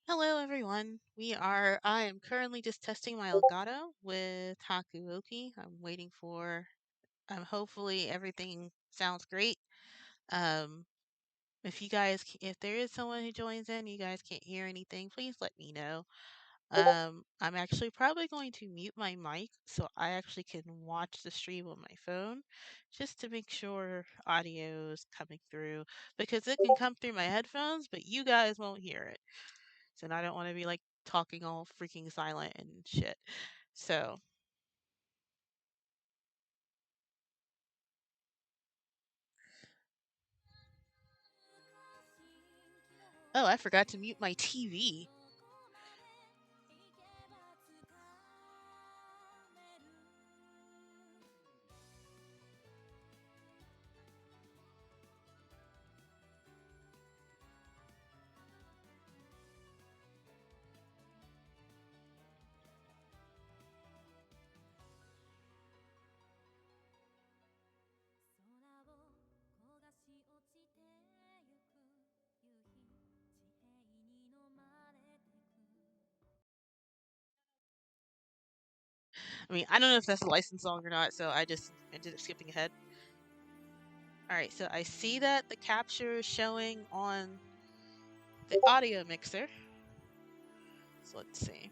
Hello, everyone. I am currently just testing my Elgato with Hakuoki. I'm waiting for, hopefully everything sounds great. Um, if there is someone who joins in, you guys can't hear anything, please let me know. I'm actually probably going to mute my mic so I actually can watch the stream on my phone just to make sure audio is coming through because it can come through my headphones, but you guys won't hear it. And I don't want to be like talking all freaking silent and shit. So, oh, I forgot to mute my TV. I mean, I don't know if that's a licensed song or not, so I just ended up skipping ahead. Alright, so I see that the capture is showing on the audio mixer. So let's see.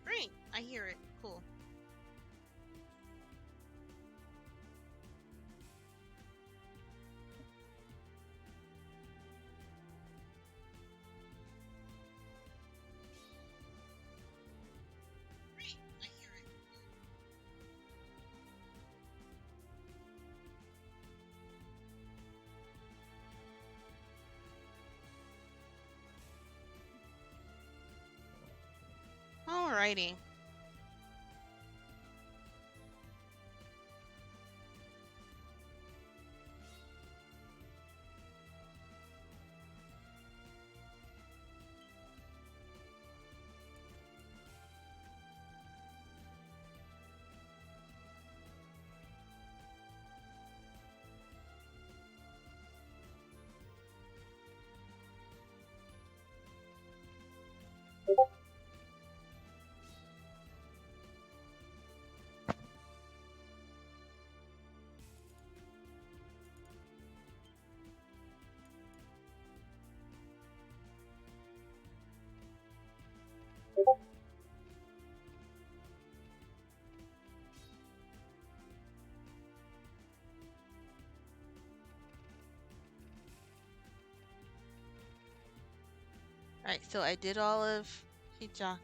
Great, I hear it. Cool. Great, I hear it. Alrighty. Alright, so I did all of Hijaka,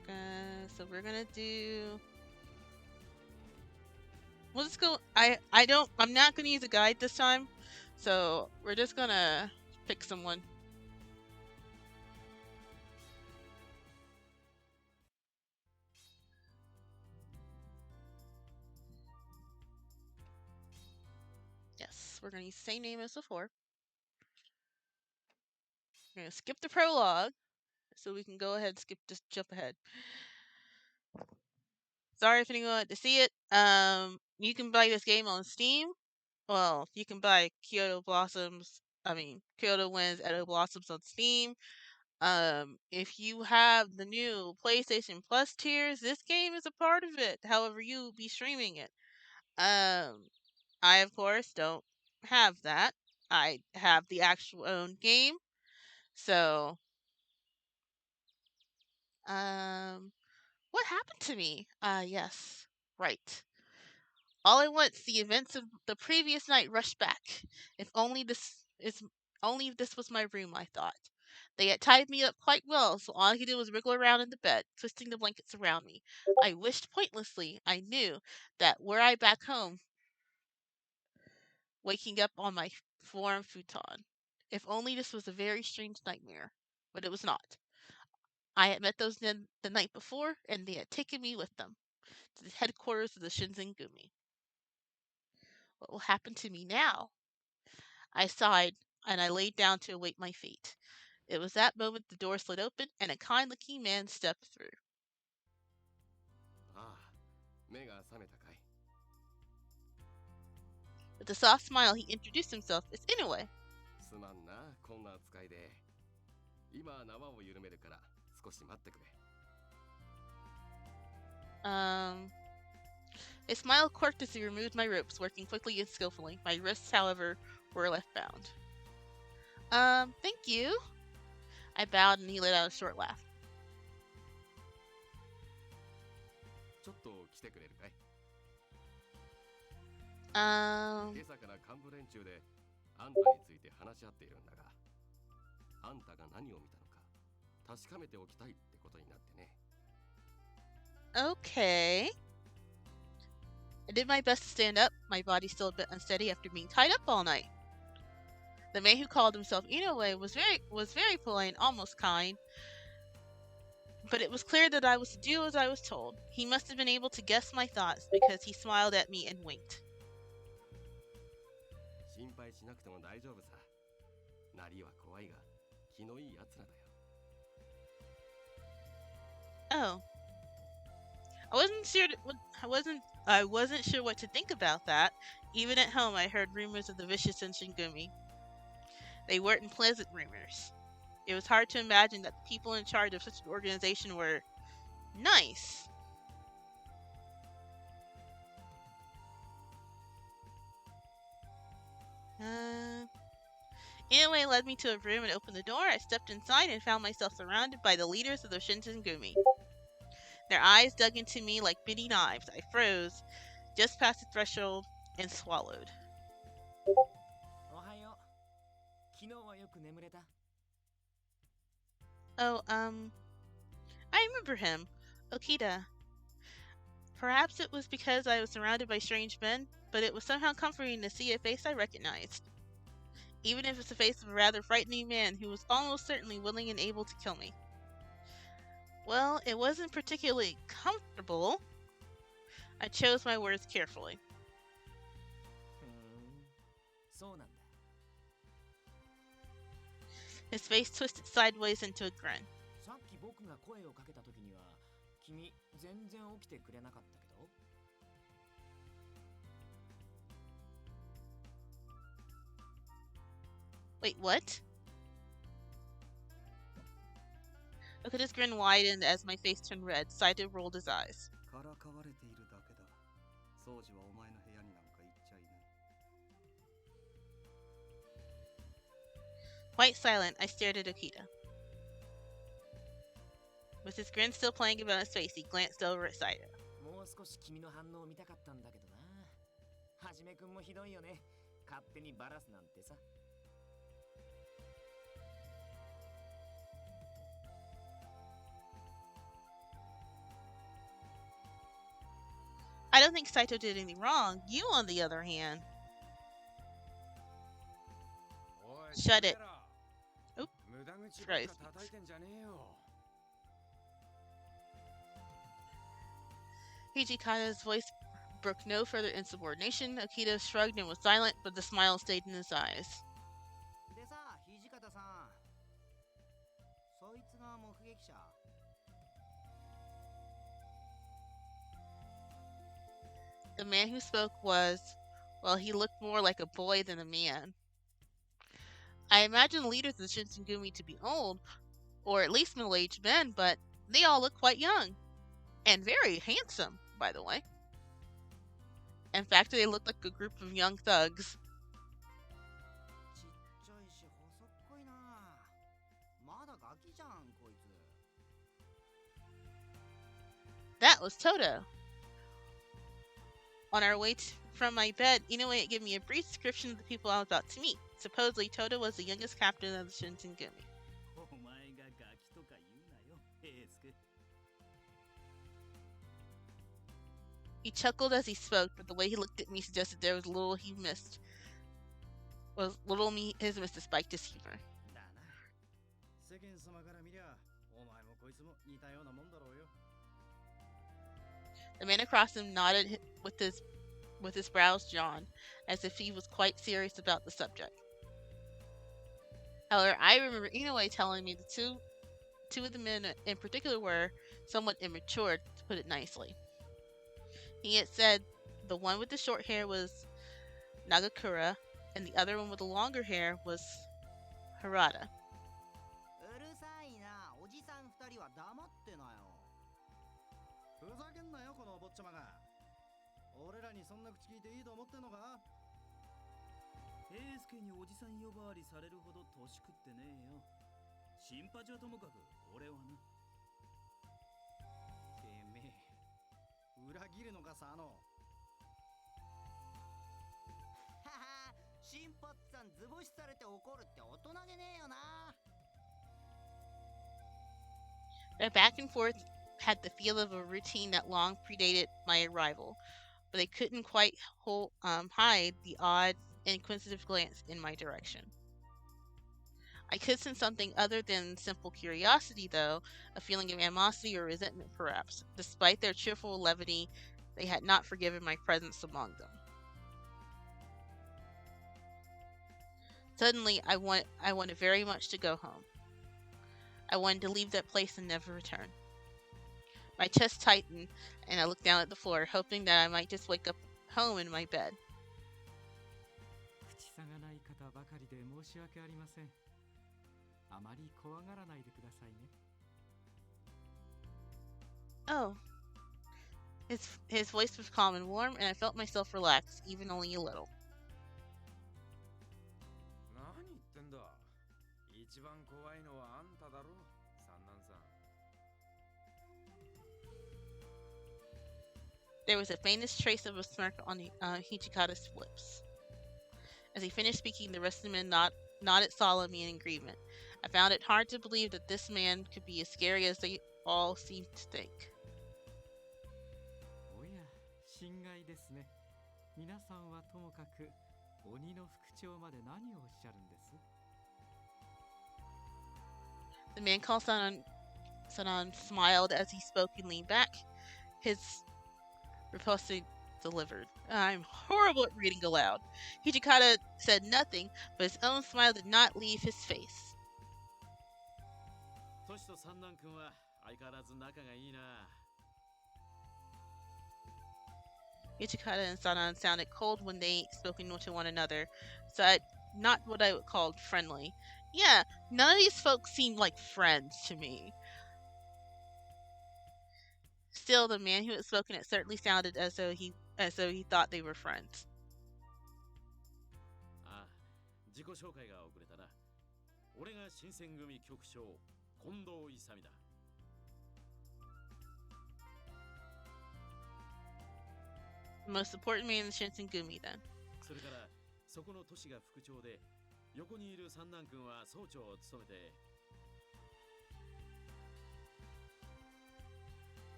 so we're gonna do... We'll just go... I'm not gonna use a guide this time, so we're just gonna pick someone. Yes, we're gonna use the same name as before. We're gonna skip the prologue, so we can go ahead and just jump ahead. Sorry if anyone wanted to see it. You can buy this game on Steam. Well, you can buy Kyoto Winds Edo Blossoms on Steam. If you have the new PlayStation Plus tiers, this game is a part of it. However, you will be streaming it. I of course don't have that. I have the actual own game. So, what happened to me? Yes, right. All at once, the events of the previous night rushed back. If only this was my room, I thought. They had tied me up quite well, so all I could do was wriggle around in the bed, twisting the blankets around me. I wished pointlessly. I knew that were I back home, waking up on my foreign futon. If only this was a very strange nightmare. But it was not. I had met those men the night before, and they had taken me with them to the headquarters of the Shinzengumi. What will happen to me now? I sighed, and I laid down to await my fate. It was that moment the door slid open, and a kind-looking man stepped through. With a soft smile, he introduced himself as Inoue. His smile quirked as he removed my ropes, working quickly and skillfully. My wrists, however, were left bound. Thank you. I bowed and he let out a short laugh. Okay. I did my best to stand up, my body still a bit unsteady after being tied up all night. The man who called himself Inoue was very polite and almost kind, but it was clear that I was to do as I was told. He must have been able to guess my thoughts because he smiled at me and winked. Oh. I wasn't sure what to think about that. Even at home I heard rumors of the vicious Shingumi. They weren't pleasant rumors. It was hard to imagine that the people in charge of such an organization were nice. Inoue led me to a room and opened the door. I stepped inside and found myself surrounded by the leaders of the Shinzengumi. Their eyes dug into me like bitty knives. I froze just past the threshold and swallowed. Oh, I remember him. Okita. Perhaps it was because I was surrounded by strange men, but it was somehow comforting to see a face I recognized. Even if it's the face of a rather frightening man who was almost certainly willing and able to kill me. Well, it wasn't particularly comfortable. I chose my words carefully. His face twisted sideways into a grin. Wait, what? Okita's grin widened as my face turned red. Saito rolled his eyes. Quite silent, I stared at Okita. With his grin still playing about his face, he glanced over at Saito. I don't think Saito did anything wrong. You, on the other hand. Shut it. Oop. Christ. Hijikata's voice broke no further insubordination. Akita shrugged and was silent, but the smile stayed in his eyes. The man who spoke was, well, he looked more like a boy than a man. I imagine the leaders of the Shinsengumi to be old, or at least middle-aged men, but they all look quite young. And very handsome, by the way. In fact, they look like a group of young thugs. That was Toto. On our way from my bed, Inoue gave me a brief description of the people I was about to meet. Supposedly, Toto was the youngest captain of the Shinsengumi. He chuckled as he spoke, but the way he looked at me suggested there was little he missed. His missed despite his humor. The man across him nodded with his brows drawn, as if he was quite serious about the subject. However, I remember Inoue telling me the two of the men in particular were somewhat immature, to put it nicely. He had said the one with the short hair was Nagakura, and the other one with the longer hair was Harada. Their back and forth had the feel of a routine that long predated my arrival, but they couldn't quite hide the odd, inquisitive glance in my direction. I could sense something other than simple curiosity, though, a feeling of animosity or resentment, perhaps. Despite their cheerful levity, they had not forgiven my presence among them. Suddenly, I wanted very much to go home. I wanted to leave that place and never return. My chest tightened, and I looked down at the floor, hoping that I might just wake up home in my bed. Oh. His voice was calm and warm, and I felt myself relax, even only a little. There was the faintest trace of a smirk on Hijikata's lips. As he finished speaking, the rest of the men nodded solemnly in agreement. I found it hard to believe that this man could be as scary as they all seemed to think. The man called Sanan smiled as he spoke and leaned back. His riposte delivered. I'm horrible at reading aloud. Hijikata said nothing, but his own smile did not leave his face. Hijikata and Sanan sounded cold when they spoke to one another, so not what I would call friendly. Yeah, none of these folks seemed like friends to me. Still, the man who had spoken it certainly sounded as though he thought they were friends. The most important man in the Shinsengumi, then.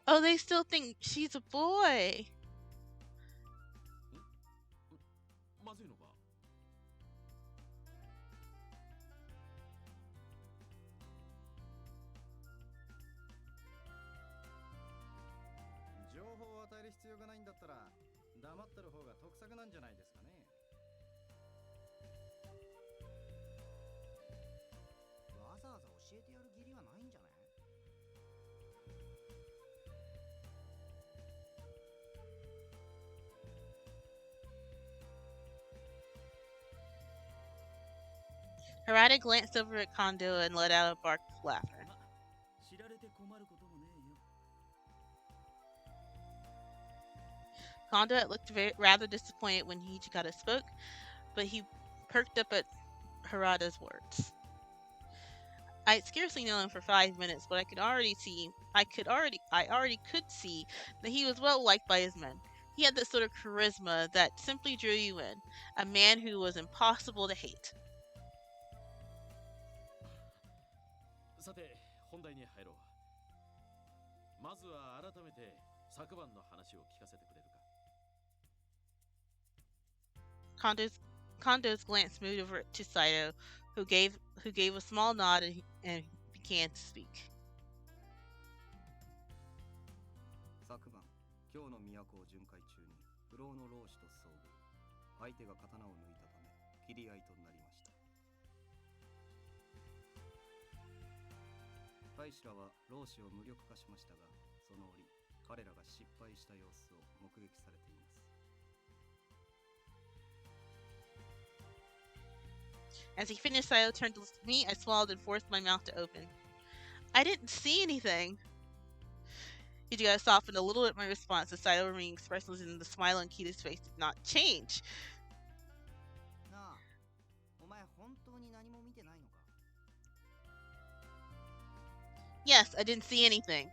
Oh, they still think she's a boy. まずいのか。情報を与える必要がないんだったら黙ってる方が得策なんじゃないですかね。わざわざ教えてやる義理はないんじゃない？ Harada glanced over at Kondo and let out a bark of laughter. 知られて困ることもねえよ。 Kondo had looked rather disappointed when Hijikata spoke, but he perked up at Harada's words. I had scarcely known him for 5 minutes, but I already could see that he was well liked by his men. He had that sort of charisma that simply drew you in, a man who was impossible to hate. さて、本題に入ろう。まずは改めて昨晩の話を聞かせてくれるか。 Kondo's glance moved over to Saito, who gave a small nod and began to speak. 昨晩、今日の都を巡回中に不老の老子と遭遇。相手が刀を抜いたため切り合いとなりました。大使らは老子を無力化しましたが、その折彼らが失敗した様子を目撃されています。 As he finished, Saito turned to me. I swallowed and forced my mouth to open. I didn't see anything. Hijikata softened a little at my response, as Saito remained expressionless, and the smile on Kita's face did not change. Yes, I didn't see anything.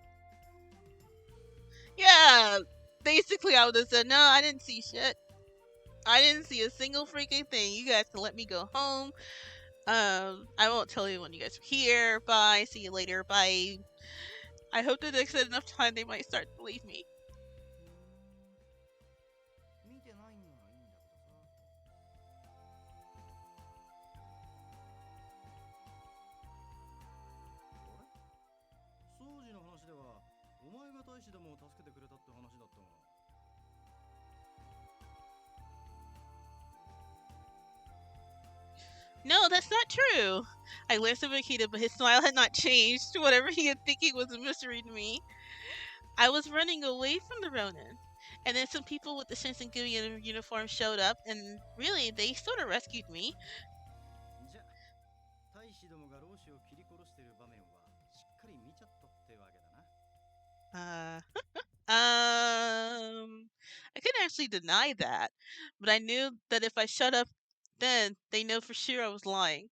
Yeah, basically I would have said, no, I didn't see shit. I didn't see a single freaking thing. You guys can let me go home. I won't tell you when you guys are here. Bye. See you later. Bye. I hope that next enough time they might start to believe me. No, that's not true. I glanced at Makita, but his smile had not changed. Whatever he had thinking was a mystery to me. I was running away from the Ronin, and then some people with the Shinsengumi uniform showed up, and really, they sort of rescued me. I couldn't actually deny that, but I knew that if I shut up then, they know for sure I was lying.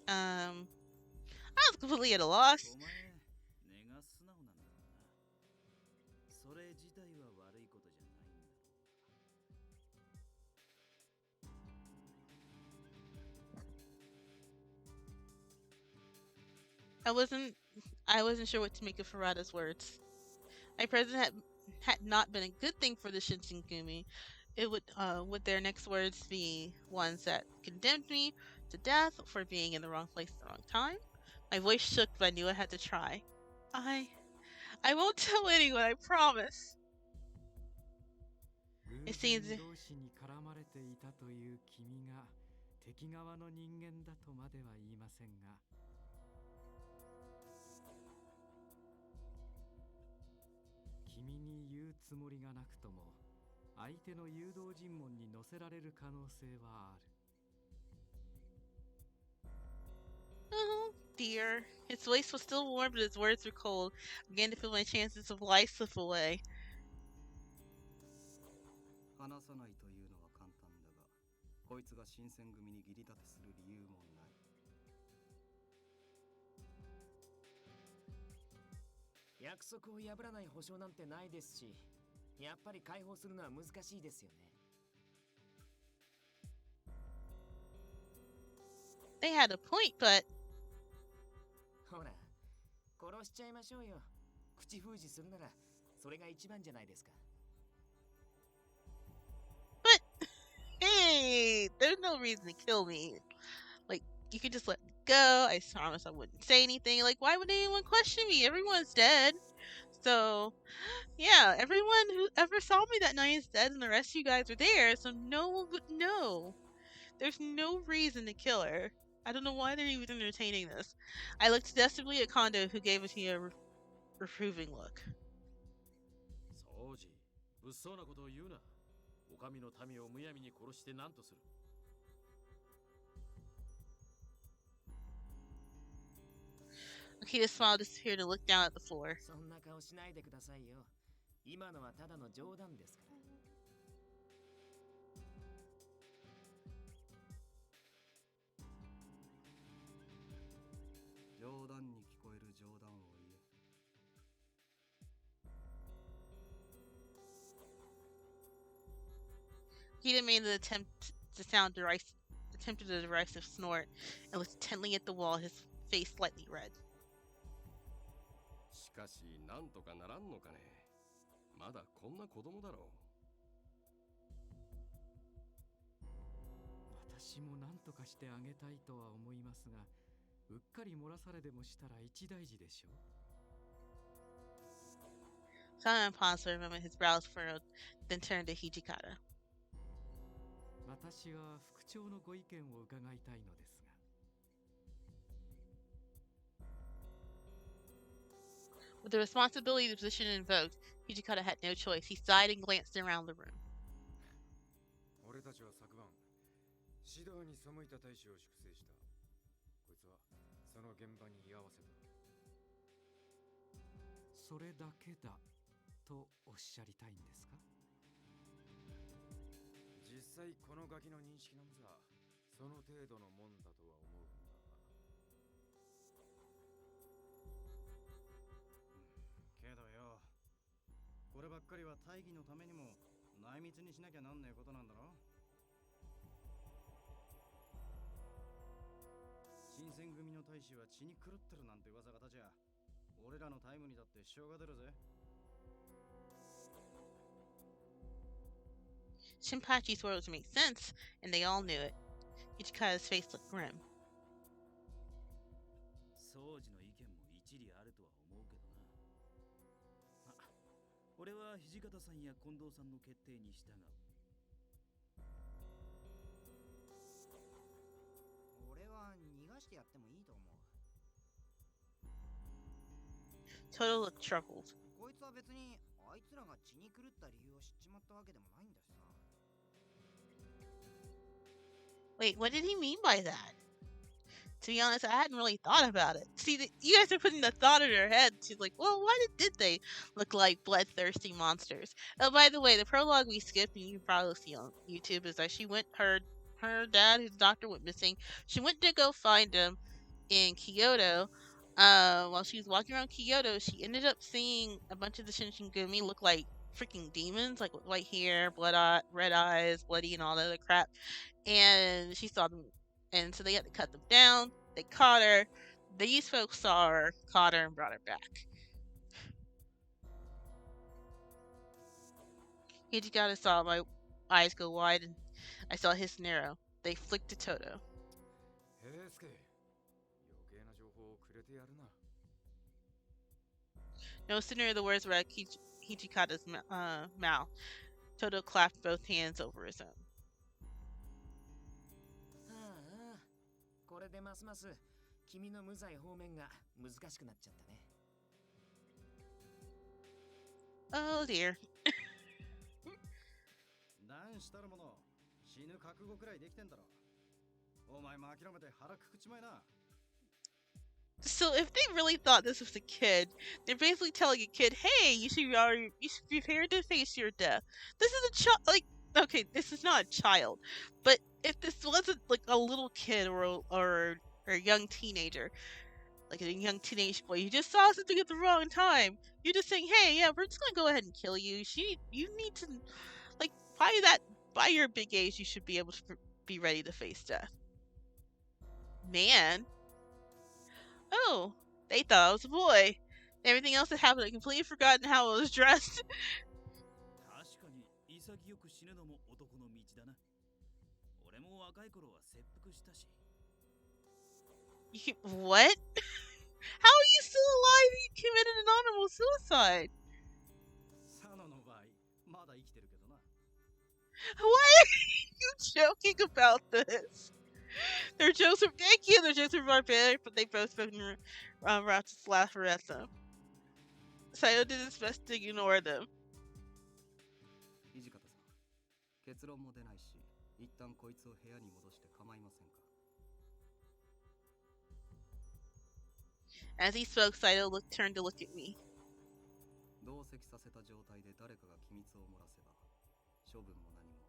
I was completely at a loss. I wasn't sure what to make of Harada's words. My presence had not been a good thing for the Shinsengumi. It would their next words be ones that condemned me to death for being in the wrong place at the wrong time? My voice shook, but I knew I had to try. I won't tell anyone, I promise. It seems. Oh dear. His voice was still warm, but his words were cold. I began to feel my chances of life slip away. やっぱり解放するのは難しいですよね。 They had a point, but ほら、殺しちゃいましょうよ。口封じするならそれが一番じゃないですか。 hey, there's no reason to kill me. Like, you could just let me go. I promise I wouldn't say anything. Like, why would anyone question me? Everyone's dead. So, yeah, everyone who ever saw me that night is dead, and the rest of you guys are there, so no one would know. There's no reason to kill her. I don't know why they're even entertaining this. I looked desperately at Kondo, who gave me a reproving look. 掃除、物騒なことを言うな。お上の民をむやみに殺して何とする。Akita smile disappeared and looked down at the floor. そんな顔しないでくださいよ。今のはただの冗談ですから。冗談に聞こえる冗談を言え。Akita made an attempt to sound derisive, attempted a derisive snort, and looked intently at the wall, his face slightly red. しかしなんとかならんのかね。まだこんな子供だろう。私も何とかしてあげたいとは思いますが、うっかり漏らされでもしたら一大事でしょう。Simon paused for a moment, his brows furrowed, then turned to Hijikata. 私は副長のご意見を伺いたいのですが。With the responsibility of the position invoked, Hijikata had no choice. He sighed and glanced around the room. 俺たちは昨晩、指導に背いた大使を粛清した。こいつはその現場に居合わせた。それだけだとおっしゃりたいんですか？実際このガキの認識なんざその程度のもんだとは思うんだが。けどよ、こればっかりは大義のためにも内密にしなきゃなんねえことなんだろ。新選組の大使は血に狂ってるなんて噂が立ちゃ、俺らのタイムにだって支障が出るぜ。Shinpachi's words made sense, and they all knew it. Hijikata's face looked grim. 掃除の意見も一理あるとは思うけどな。俺は土方さんや近藤さんの決定に従う。俺は逃がしてやってもいいと思う。 Toto looked troubled. こいつは別にあいつらが血に狂った理由を知っちまったわけでもないんだしさ。 Wait, what did he mean by that? To be honest, I hadn't really thought about it. See, you guys are putting the thought in her head. She's like, well, why did they look like bloodthirsty monsters? Oh, by the way, the prologue we skipped, and you can probably see on YouTube, is that she went, her dad, whose doctor, went missing. She went to go find him in Kyoto. While she was walking around Kyoto, she ended up seeing a bunch of the Shinshingumi look like freaking demons, like with white hair, red eyes, bloody, and all that other crap. And she saw them, and so they had to cut them down. They caught her. These folks saw her, caught her, and brought her back. Hijikata saw my eyes go wide, and I saw his narrow. They flicked to Toto. へえ、スケ。余計な情報をくれてやるな。 No sooner the words were at Hijikata's mouth, Toto clapped both hands over his own. ああ、これでますます君の無罪方面が難しくなっちゃったね。 Oh dear. 何したるもの、死ぬ覚悟くらいできてんだろ。お前も諦めて腹くくっちまいな。 So if they really thought this was a kid, they're basically telling a kid, "Hey, you should be prepared to face your death." This is a child. Like, okay, this is not a child, but if this wasn't like a little kid or a young teenager, like a young teenage boy. You just saw something at the wrong time. You're just saying, "Hey, yeah, we're just gonna go ahead and kill you." You need to, like, by your big age, you should be able to be ready to face death. Man, oh, they thought I was a boy. Everything else that happened, I completely forgotten how I was dressed. 確かに潔く死ぬのも男の道だな。俺も若い頃は切腹したし。What? How are you still alive? You committed an honorable suicide. サノの場合、まだ生きてるけどな。Why are you joking about this? Their jokes are thank you. Their jokes are barbaric, but they both fucking Ratchet's laughter at them. Saito did his best to ignore them. 土方さん、結論も出ないし、一旦こいつを部屋に戻して構いませんか。As he spoke, Saito turned to look at me. 同席させた状態で誰かが機密を漏らせば、処分も何も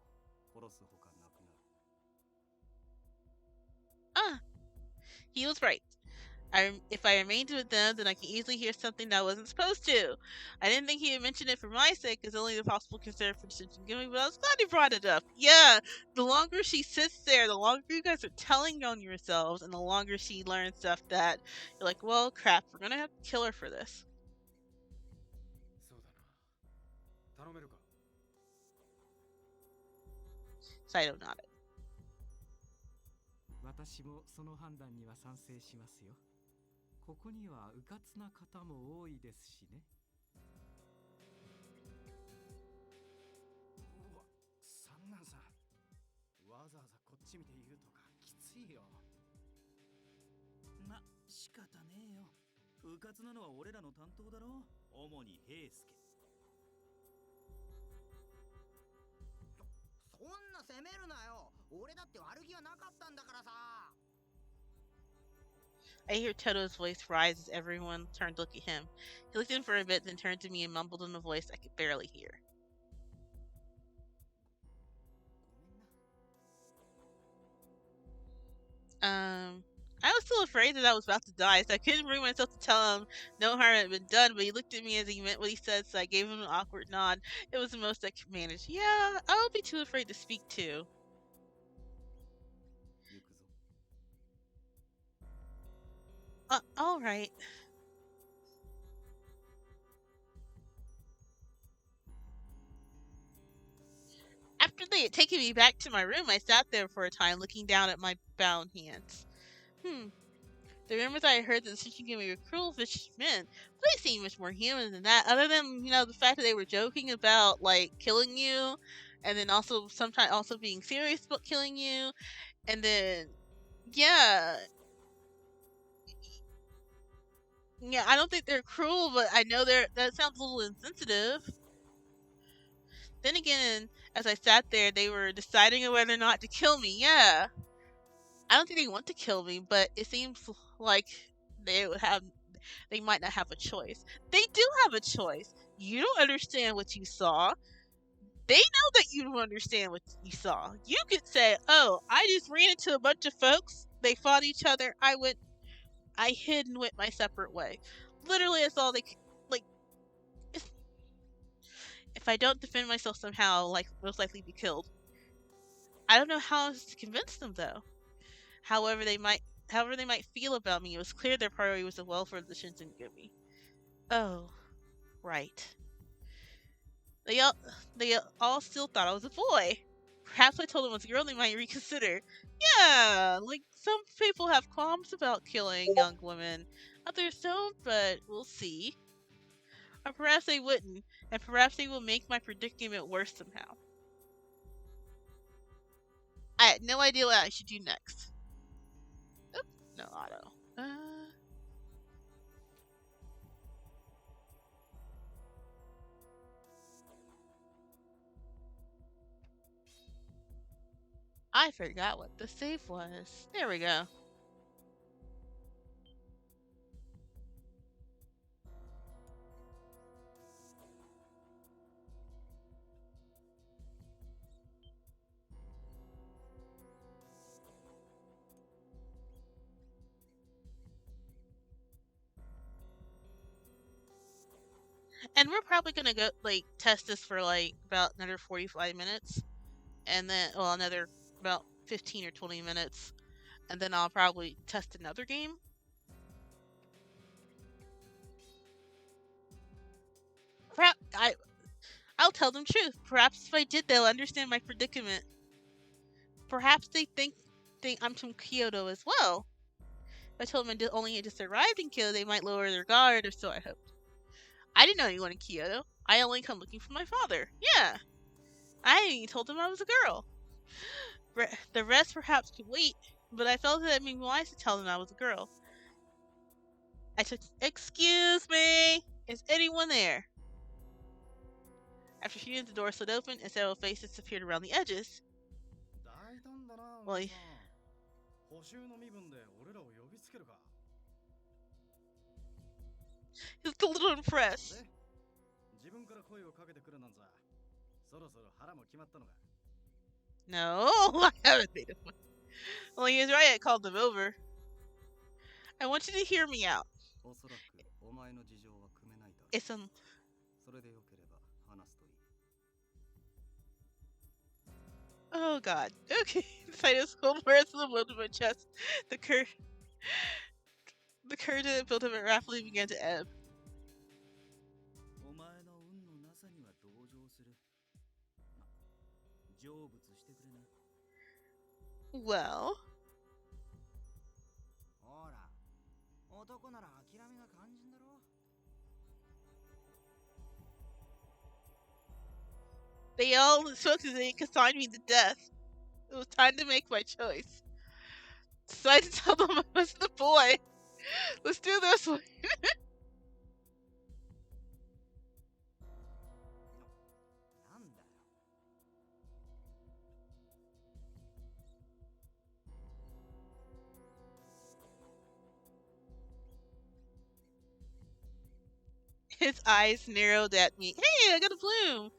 殺すほかなくなる。Ah, he was right. If I remained with them, then I can easily hear something that I wasn't supposed to. I didn't think he would mention it for my sake, as only the possible concern for Shinsengumi, but I was glad he brought it up. Yeah, the longer she sits there, the longer you guys are telling on yourselves, and the longer she learns stuff that you're like, well, crap, we're gonna have to kill her for this. そうだな。頼めるか。Saito nodded. 私もその判断には賛成しますよ。ここにはうかつな方も多いですしね。うわ、三男さん。わざわざこっち見て言うとかきついよ。ま、仕方ねえよ。うかつなのは俺らの担当だろ。主に平介。そんな責めるなよ。俺だって悪気はなかったんだからさ。I hear Toto's voice rise as everyone turned to look at him. He looked in for a bit, then turned to me and mumbled in a voice I could barely hear. I was still afraid that I was about to die, so I couldn't bring myself to tell him no harm had been done, but he looked at me as he meant what he said, so I gave him an awkward nod. It was the most I could manage. Yeah, I would be too afraid to speak too. 行くぞ。Alright. After they had taken me back to my room, I sat there for a time, looking down at my bound hands. The rumors I had heard that the Shinsengumi were cruel vicious men, but they seemed much more human than that. Other than, the fact that they were joking about, like, killing you, and then also sometimes also being serious about killing you, and then, yeah, I don't think they're cruel, but I know that sounds a little insensitive. Then again, as I sat there, they were deciding on whether or not to kill me. Yeah, I don't think they want to kill me, but it seems like they might not have a choice. They do have a choice. You don't understand what you saw. They know that you don't understand what you saw. You could say, "Oh, I just ran into a bunch of folks. They fought each other. I hid and went my separate way." Literally, that's all they like. If I don't defend myself somehow, I'll most likely be killed. I don't know how else to convince them though. However they might feel about me, it was clear their priority was the welfare of the Shinsengumi. Oh, right. They all still thought I was a boy. Perhaps I told them I was a girl, they might reconsider. Yeah, like some people have qualms about killing young women. Others don't, but we'll see. Or perhaps they wouldn't, and perhaps they will make my predicament worse somehow. I had no idea what I should do next. Oop, no auto. I forgot what the save was. There we go. And we're probably gonna go like test this for like about another 45 minutes, and then another about 15 or 20 minutes, and then I'll probably test another game. Perhaps I'll tell them truth. Perhaps if I did, they'll understand my predicament. Perhaps they think I'm from Kyoto as well. If I told them I only had just arrived in Kyoto, they might lower their guard, or so I hoped. I didn't know anyone in Kyoto. I only come looking for my father. Yeah. I even told them I was a girl. The rest perhaps could wait, but I felt that it made me wise to tell them I was a girl. I said, "Excuse me, is anyone there?" After a few minutes, the door slid open and several faces appeared around the edges. 大胆だな、お Well, 前さん。補修の身分で俺らを呼びつけるか。he looked a little impressed. で、自分から声をかけてくるなんざ、そろそろ腹も決まったのか。No, I haven't made him. Well, he was right. I called them over. I want you to hear me out. おそらくお前の事情は汲めないだろう。 It's それでよければ話すといい。 Oh God. Okay. The sight of cold breath in the blood in my chest. The courage that built up it rapidly began to ebb. お前の運のなさには同情する。ま、成仏してくれな。 Well. ほら、男なら諦めが肝心だろ。 They all spoke as they consigned me to death. It was time to make my choice. So I had to tell them I was the boy. Let's do this one. なんだよ。 His eyes narrowed at me. Hey, I got a bloom.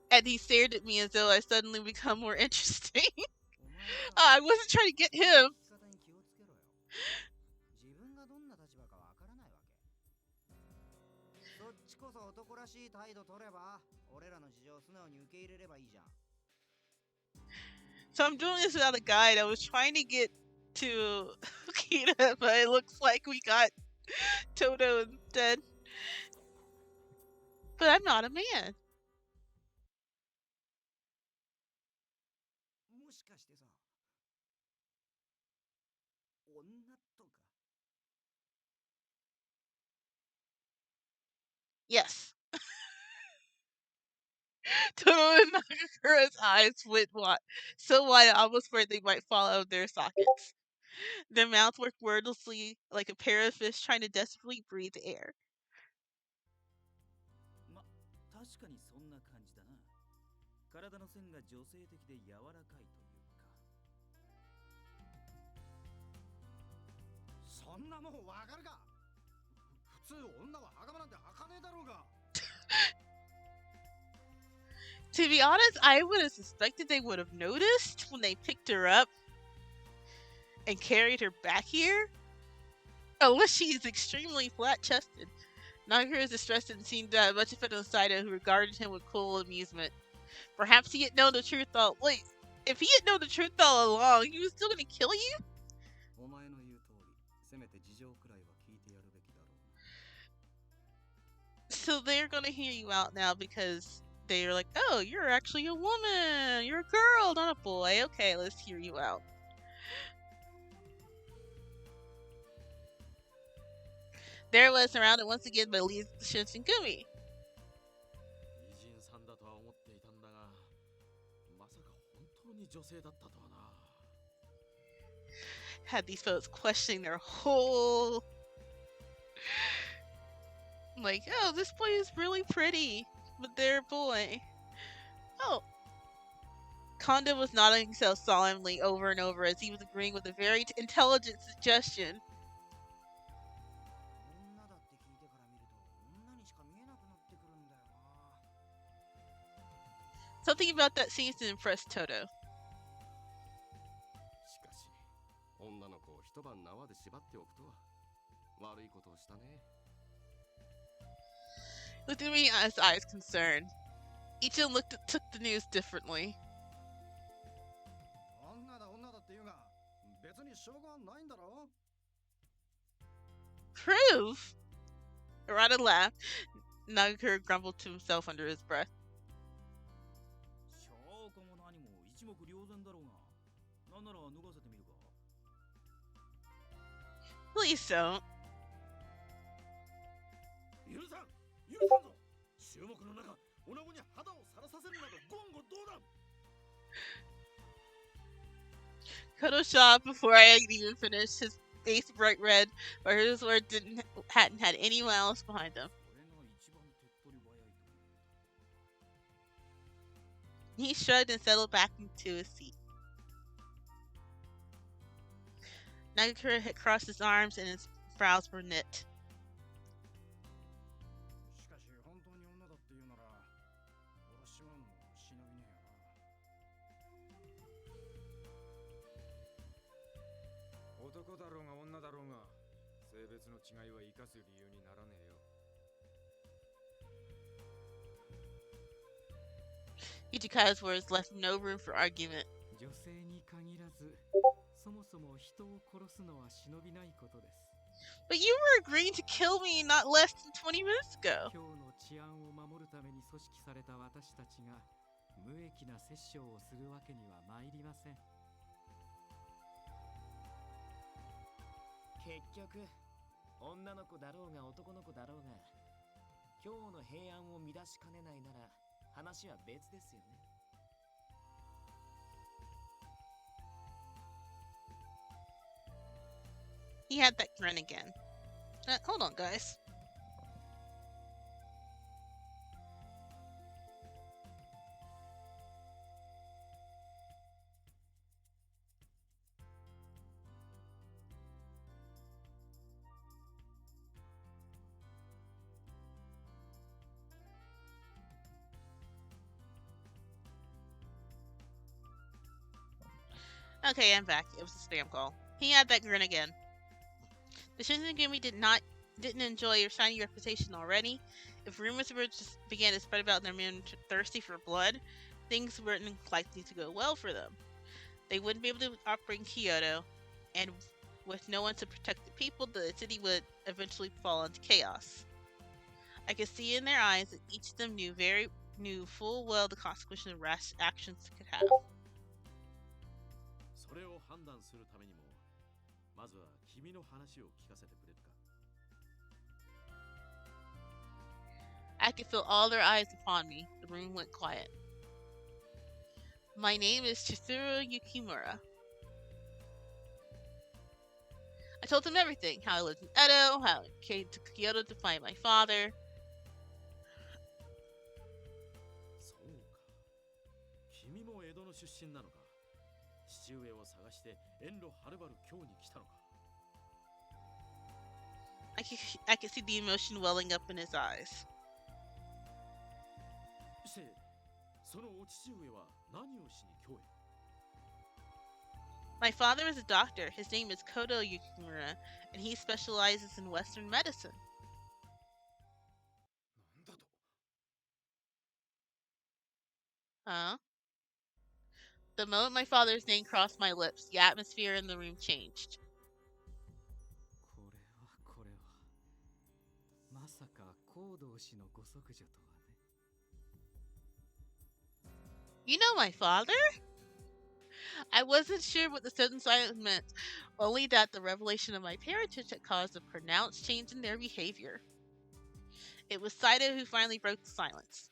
And he stared at me as though I suddenly become more interesting. お前さ、 I wasn't trying to get him. 生き方に気をつけろよ。自分がどんな立場かわからないわけ。そっちこそ男らしい態度取れば、俺らの事情を素直に受け入れればいいじゃん。 So I'm doing this without a guide. I was trying to get to Kita, but it looks like we got Toto instead. But I'm not a man. もしかしてさ、女とか。 Yes. Toto and Nakakura's eyes went so wide I almost feared they might fall out of their sockets. Their mouths worked wordlessly like a pair of fish trying to desperately breathe air. ま、確かにそんな感じだな。体の線が女性的で柔らかいというか。そんなもんわかるか。普通女は袴なんて履かねえだろうが。 To be honest, I would have suspected they would have noticed when they picked her up and carried her back here. Unless she is extremely flat-chested. Nagura is distressed and seemed to have much effect on Saito, who regarded him with cool amusement. Perhaps he had known the truth all... Wait, if he had known the truth all along, he was still gonna kill you? お前の言う通り、せめて事情くらいは聞いてやるべきだろう。 So they're gonna hear you out now because they're like, oh, you're actually a woman. You're a girl, not a boy. Okay, let's hear you out. There was surrounded once again by Lee Shinsengumi. 美人さんだとは思っていたんだが、まさか本当に女性だったとはな。 Had these folks questioning their whole... Like, oh, this boy is really pretty, but they're a boy. Oh. Kondo was nodding himself solemnly over and over as he was agreeing with a very intelligent suggestion. 女だって聞いてから見ると、女にしか見えなくなってくるんだよな。 Something about that seems to impress Toto. しかし女の子を一晩縄で縛っておくとは悪いことをしたね。Looked at me, his eyes concerned. Each of them took the news differently. 女だ女だって言うが、別に証拠はないんだろ。 Proof? Arata laughed. Nagakura grumbled to himself under his breath. 証拠も何も一目瞭然だろうが。なんなら脱がせてみるか。 Please don't. 許さんぞ。注目の中、女子に肌をさらさせるなど言語道断。 Kodo shot before I had even finished, his face bright red, but his words hadn't had anyone else behind him. 俺が一番手っ取り早いと。 He shrugged and settled back into his seat. Nagakura had crossed his arms and his brows were knit. しかし本当に女だって言うなら、俺はしまうのも忍びねえよな。男だろうが女だろうが、性別の違いは生かす理由にならねえよ。 Ichika's words left no room for argument. 女性に限らず、そもそも人を殺すのは忍びないことです。 But you were agreeing to kill me not less than 20 minutes ago. 今日の治安を守るために組織された私たちが無益な殺生をするわけには参りません。結局、女の子だろうが男の子だろうが、今日の平安を乱しかねないなら話は別ですよね。 He had that grin again. Hold on, guys. Okay, I'm back. It was a spam call. He had that grin again. The Shinigami didn't enjoy your shiny reputation already. If rumors just began to spread about them being thirsty for blood, things weren't likely to go well for them. They wouldn't be able to operate in Kyoto, and with no one to protect the people, the city would eventually fall into chaos. I could see in their eyes that each of them knew full well the consequences of rash actions could have. それを判断するためにも、まずは君の話を聞かせてくれるか。 I could feel all their eyes upon me. The room went quiet. My name is Chizuru Yukimura. I told him everything. How I lived in Edo, how I came to Kyoto to find my father. そうか。君も江戸の出身なのか。父上を探して遠路はるばる京に来たのか。 I could see the emotion welling up in his eyes. して、そのお父上は何をしに京へ？ My father is a doctor. His name is Kodo Yukimura, and he specializes in Western medicine. なんだと？ Huh? The moment my father's name crossed my lips, the atmosphere in the room changed. これはまさか行動氏のご息女とはね。 You know my father? I wasn't sure what the sudden silence meant, only that the revelation of my parentage had caused a pronounced change in their behavior. It was Saito who finally broke the silence.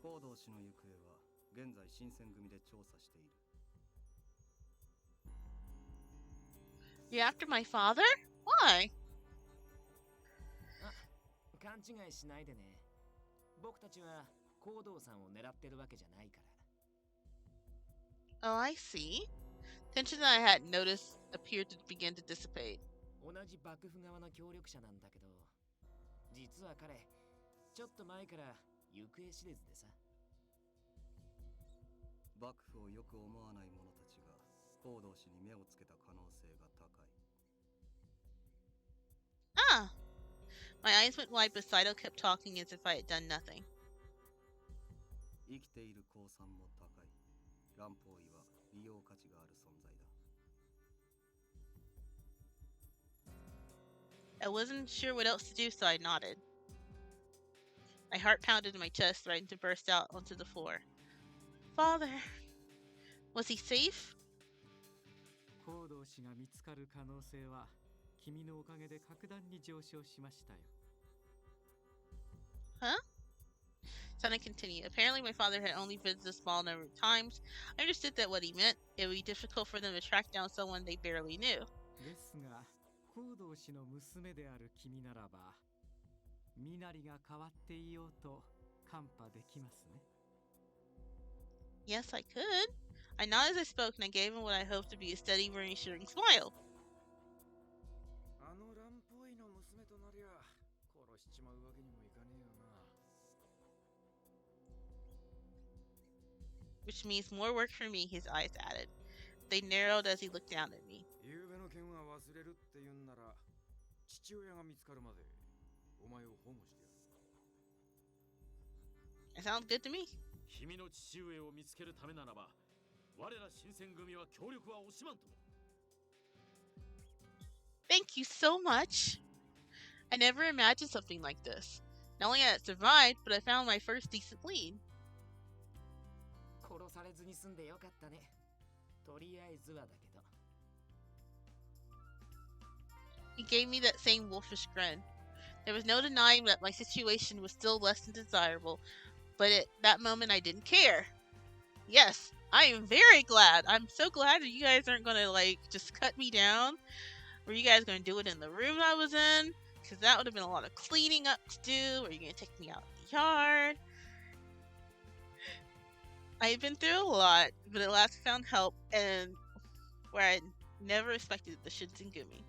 行動氏の行方は現在新選組で調査している。 You're after my father? Why? 勘違いしないでね。僕たちは行動さんを狙ってるわけじゃないから。 Oh, I see. Tension that I hadn't noticed appeared to begin to dissipate. 同じ幕府側の協力者なんだけど、実は彼、ちょっと前から行方知れずでさ。幕府をよく思わない者たちが行動氏に目をつけた可能性が高い。Ah, My eyes went wide, but Saito kept talking as if I had done nothing. 生きている降参も高い。乱方位は利用価値がある存在だ。 I wasn't sure what else to do, so I nodded. My heart pounded in my chest, threatening to burst out onto the floor. Father! Was he safe? 行動士が見つかる可能性は君のおかげで格段に上昇しましたよ。 Huh? Sana continued. Apparently my father had only visited a small number of times. I understood that what he meant, it would be difficult for them to track down someone they barely knew. ですが、行動士の娘である君ならば、身なりが変わっていようと看破できますね。 Yes, I could. I nodded as I spoke, and I gave him what I hoped to be a steady, reassuring smile. あの乱方位の娘となりゃ殺しちまうわけにもいかねえよな。 Which means more work for me, his eyes added. They narrowed as he looked down at me. 夕べの件は忘れるって言うんなら、父親が見つかるまでお前を保護してやる。 It sounds good to me. 君の父上を見つけるためならば、我ら新選組は協力は惜しまんとも。 Thank you so much. I never imagined something like this. Not only had I survived, but I found my first decent lead. 殺されずに済んでよかったね。とりあえずはだけど。 He gave me that same wolfish grin. There was no denying that my situation was still less than desirable, but at that moment I didn't care. Yes, I am very glad. I'm so glad that you guys aren't gonna just cut me down. Were you guys gonna do it in the room I was in? Because that would have been a lot of cleaning up to do. Were you gonna take me out in the yard? I've been through a lot, but at last I found help, and where I never expected the Shinsengumi.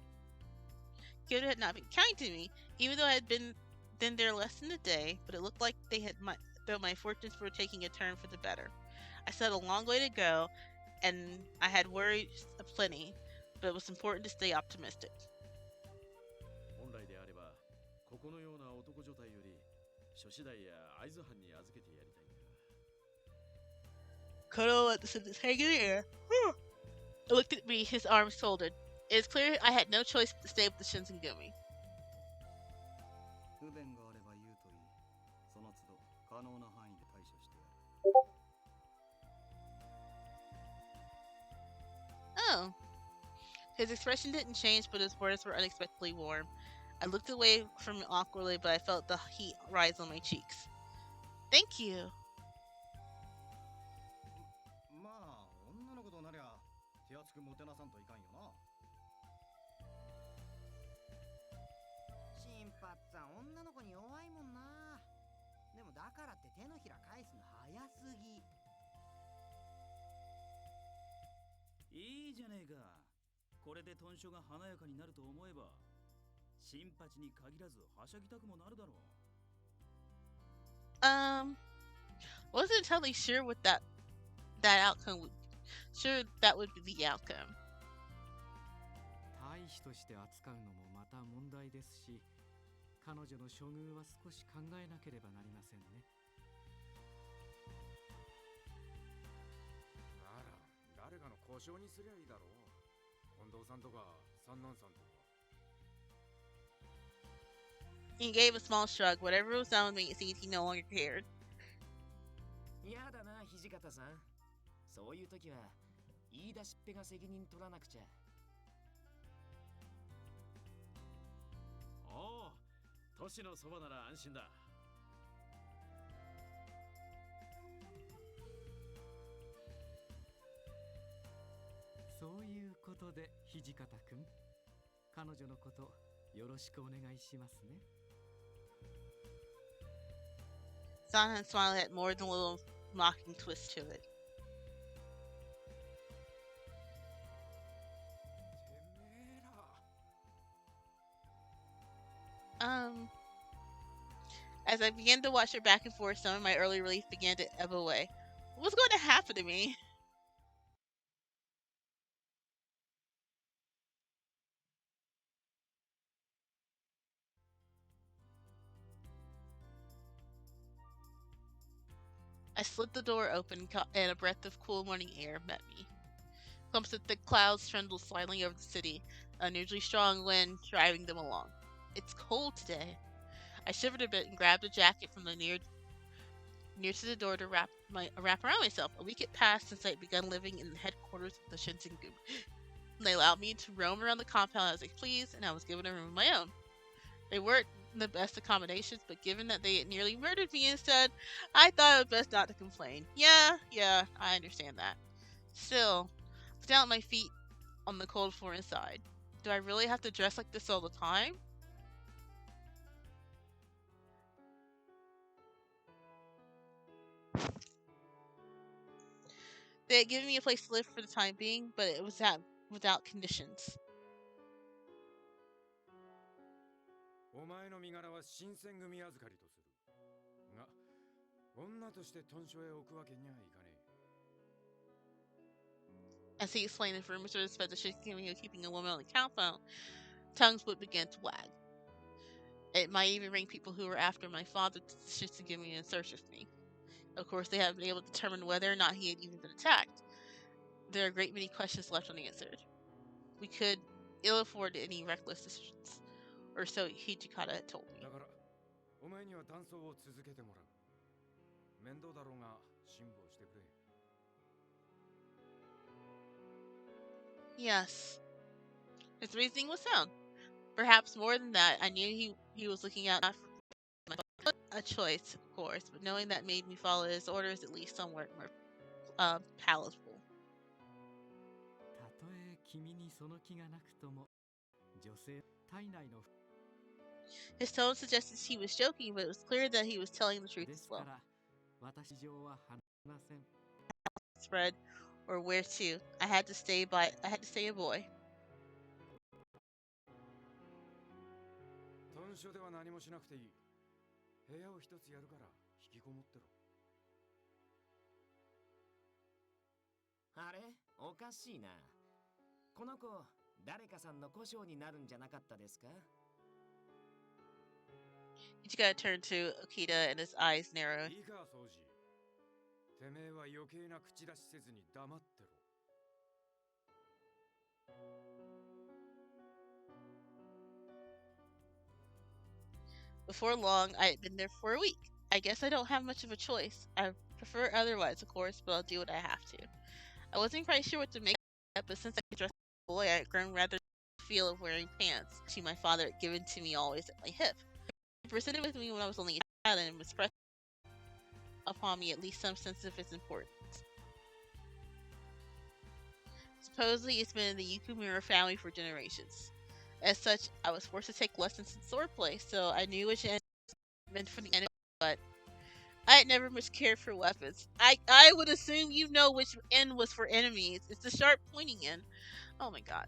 Kyoto had not been kind to me, even though I had been there less than a day, but it looked like though my fortunes were taking a turn for the better. I still had a long way to go, and I had worries aplenty, but it was important to stay optimistic. 本来であれば、ここのような男女体より、諸次第や会津藩に預けてやりたいんだ。 Kodo let the sentence hang in the air. He looked at me, his arms folded. It is clear I had no choice but to stay with the Shinsengumi. 不便があれば言うといい。その都度可能な範囲で対処してやる。 Oh. His expression didn't change, but his words were unexpectedly warm. I looked away from him awkwardly, but I felt the heat rise on my cheeks. Thank you. まあ女の子となりゃ手厚くもてなさんといかんよな。新八さん女の子に弱いもんな。でもだからって手のひら返すの早すぎ。いいじゃねえか。これで豚書が華やかになると思えば、新八に限らずはしゃぎたくもなるだろう。Wasn't entirely sure what that outcome would. Sure, that would be the outcome. 大使として扱うのもまた問題ですし、彼女の処遇は少し考えなければなりませんね。なら誰かの故障にすりゃいいだろう。近藤さんとか三男さんとか。 He gave a small shrug. Whatever was done with me, it seemed he no longer cared. やだな、土方さん。そういう時は言い出しっぺが責任取らなくちゃ。おお、都市のそばなら安心だ。そういうことで土方くん、彼女のことよろしくお願いしますね。 Sanhan smile had more than a little mocking twist to it. てめえら。 As I began to watch her back and forth, some of my early relief began to ebb away. What was going to happen to me? I slid the door open, and a breath of cool morning air met me. Clumps of thick clouds trundled slightly over the city, an unusually strong wind driving them along. It's cold today. I shivered a bit and grabbed a jacket from the near to the door to wrap around myself. A week had passed since I had begun living in the headquarters of the Shinsengumi. They allowed me to roam around the compound as I pleased, and I was given a room of my own. They weren't the best accommodations, but given that they had nearly murdered me instead, I thought it was best not to complain. Yeah, I understand that. Still, I was down at my feet on the cold floor inside. Do I really have to dress like this all the time? They had given me a place to live for the time being, but it was without conditions. お前の身柄は新選組預かりとする。が、女として豚書へ置くわけにはいかねえ。 As he explained, if rumors were spread that Shinsengumi was keeping a woman on the compound, tongues would begin to wag. It might even bring people who were after my father to Shinsengumi in search of me. Of course, they haven't been able to determine whether or not he had even been attacked. There are a great many questions left unanswered. We could ill afford any reckless decisions, or so Hijikata had told me. だから、お前には断層を続けてもらう。面倒だろうが辛抱してくれ。Yes. His reasoning was sound. Perhaps more than that, I knew he was looking out not for a choice, of course, but knowing that made me follow his orders at least somewhat more palatable. たとえ君にその気がなくとも、女性体内の His tone suggested he was joking, but it was clear that he was telling the truth で as すか well. ら、私上は話せません。 Spread, or where to? I had to stay a boy. 豚書では何もしなくていい。部屋を一つやるから引きこもってろ。あれおかしいな。この子、誰かさんの故障になるんじゃなかったですか？ Ichika turned to Okita and his eyes narrowed. いいか、掃除。てめえは余計な口出しせずに黙ってろ。Before long, I had been there for a week. I guess I don't have much of a choice. I prefer otherwise, of course, but I'll do what I have to. I wasn't quite sure what to make of it, but since I could dress like a boy, I had grown rather the feel of wearing pants, which my father had given to me always at my hip. He presented with me when I was only a child and impressed upon me at least some sense of its importance. Supposedly, it's been in the Yukumura family for generations. As such, I was forced to take lessons in swordplay, so I knew which end meant for the enemy, but I had never much cared for weapons. I would assume you know which end was for enemies. It's the sharp pointing end. Oh my god.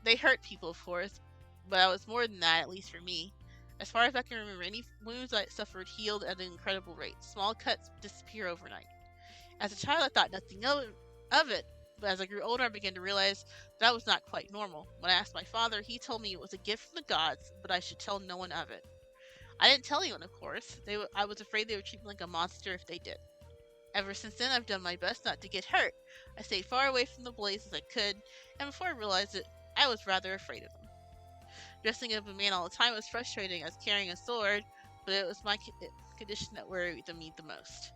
They hurt people, of course, but I was more than that, at least for me. As far as I can remember, any wounds I suffered healed at an incredible rate. Small cuts disappear overnight. As a child, I thought nothing of it, but as I grew older, I began to realize that was not quite normal. When I asked my father, he told me it was a gift from the gods, but I should tell no one of it. I didn't tell anyone, of course. I was afraid they would treat me like a monster if they did. Ever since then, I've done my best not to get hurt. I stayed far away from the blaze as I could, and before I realized it, I was rather afraid of them. Dressing up a man all the time was frustrating as carrying a sword, but it was my condition that worried me the most.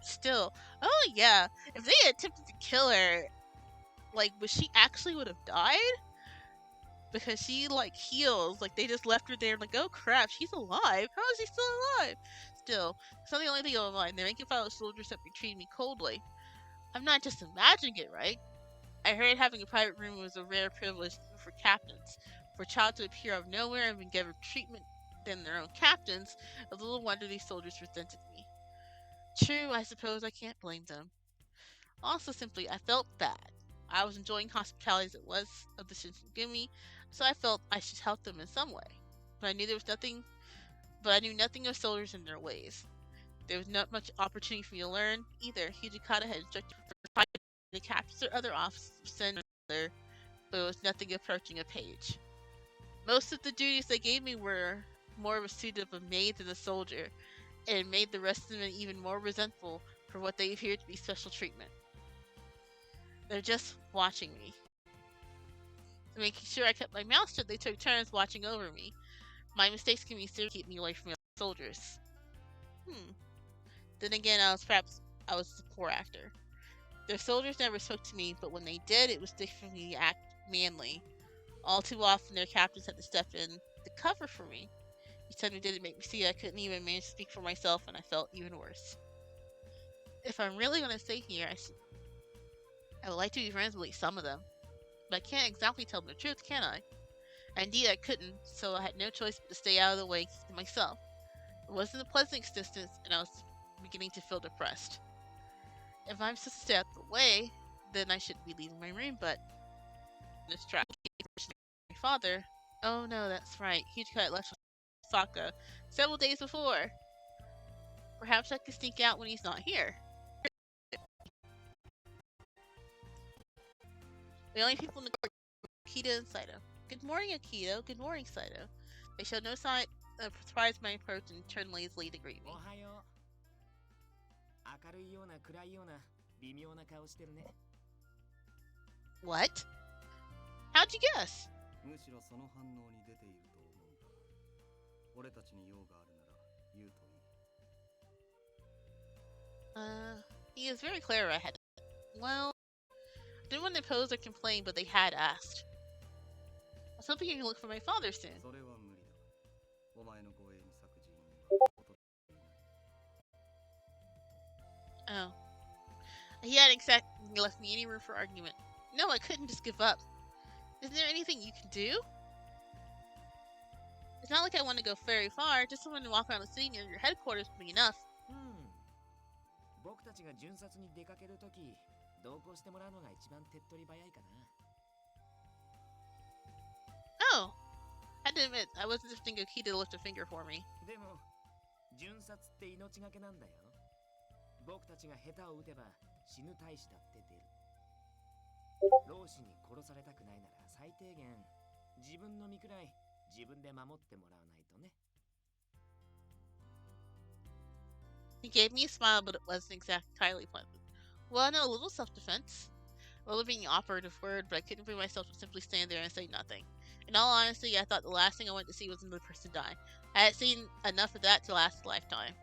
Still, oh yeah, if they had attempted to kill her, like, but she actually would have died? Because she, like, heals. Like, they just left her there, like, oh crap, she's alive. How is she still alive? Still, it's not the only thing on mind. They rank and file soldiers that treated me coldly. I'm not just imagining it, right? I heard having a private room was a rare privilege for captains. For a child to appear out of nowhere and be given treatment than their own captains, a little wonder these soldiers resented me. True, I suppose I can't blame them. Also, simply, I felt bad. I was enjoying hospitality as it was of the Shinsengumi, so I felt I should help them in some way. But I knew nothing of soldiers and their ways. There was not much opportunity for me to learn either. Hijikata had instructed the captains or other officers to send another, but it was nothing approaching a page. Most of the duties they gave me were more of a suit of a maid than a soldier, and made the rest of them even more resentful for what they appeared to be special treatment. They're just watching me. To make sure I kept my mouth shut, they took turns watching over me. My mistakes can be serious to keep me away from soldiers. Then again, I was a poor actor. Their soldiers never spoke to me, but when they did, it was different to act manly. All too often, their captains had to step in to cover for me. Each time they did, it made me see I couldn't even manage to speak for myself, and I felt even worse. If I'm really going to stay here, I would like to be friends with at least some of them. But I can't exactly tell them the truth, can I? Indeed, I couldn't, so I had no choice but to stay out of the way and keep to myself. It wasn't a pleasant existence, and I was beginning to feel depressed. If I'm supposed to stay out of the way, then I shouldn't be leaving my room, but this track. My father. Oh no, that's right. Hijika left Osaka several days before. Perhaps I could sneak out when he's not here. The only people in the court are Akita and Saito. Good morning, Akito. Good morning, Saito. They showed no sign of surprise at my approach and turned lazily to greet me. おはよう。明るいような暗いような微妙な顔してるね。What? How'd you guess? むしろその反応に出ていると思うんだ。俺たちに用があるなら言うといい。He is very clear I had. Well, I didn't want to oppose or complain, but they had asked. I was hoping you can look for my father soon. それは無理だ。お前の護衛に咲く人員はこといない。Oh. He hadn't exactly left me any room for argument. No, I couldn't just give up. Isn't there anything you can do? It's not like I want to go very far. Just someone to walk around the city near your headquarters would be enough. 僕たちが巡察に出かけるとき、同行してもらうのが一番手っ取り早いかな。Oh. I had to admit, I wasn't just thinking Akita to lift a finger for me. でも、巡察って命がけなんだよ。僕たちが下手を打てば死ぬ大使だって出る。老子に殺されたくないなら最低限自分の身くらい自分で守ってもらわないとね。He gave me a smile, but it wasn't entirely pleasant. Well, no, a little self-defense. A little being an operative word, but I couldn't bring myself to simply stand there and say nothing. In all honesty, I thought the last thing I wanted to see was another person die. I had seen enough of that to last a lifetime.